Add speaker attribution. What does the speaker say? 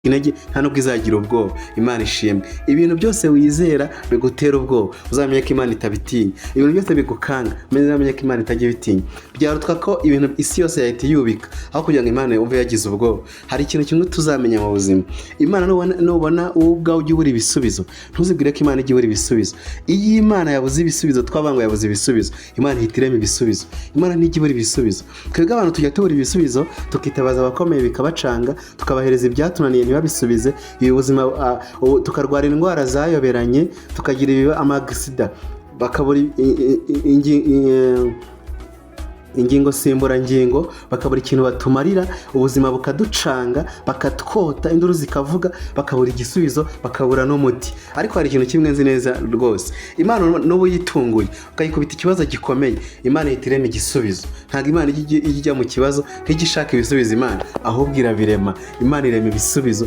Speaker 1: intege nta nubwo izagira ubwoba. Imana ishimwe. Ibintu byose wizera bigutera ubwoba uzamenye ko Imana itabitinya. Ibintu byose bigukanga uzamenye ko Imana itajya ibitinya. Byarutwa ko ibintu isi yose yahita yubika aho kugira ngo Imana yumve yagize ubwoba. Hari ikintu kimwe tuzamenya mu buzima, Imana nubona wowe ubwawe ujya ubura ibisubizo, ntuzibwire ko Imana ijya ibura ibisubizo. Iyo Imana yabuze ibisubizo, twabango yabuze ibisubizo, Imana ihita irema ibisubizo. Imana ntijya ibura ibisubizo. Twebwe abantu tujya tubura ibisubizo, tukitabaza abakomeye bikabacanga, tukabahereza ibyatunaniye ntibabisubize, ibi buzima tukarwara indwara zayoberanye, tukagira amagisida, bakabura ingingo simburangingo, bakabura ikintu batumarira, ubuzima bukaducanga, bakatwota, induru zikavuga, bakabura igisubizo, bakabura n'umuti. Ariko hari ikintu kimwe nzi neza rwose, Imana n'ubu yitunguye ukayikubita ikibazo gikomeye, Imana ihita irema igisubizo. Ntabwo Imana ijya mu kibazo ntijya ishaka ibisubizo Imana, ahubwo irabirema. Imana irema ibisubizo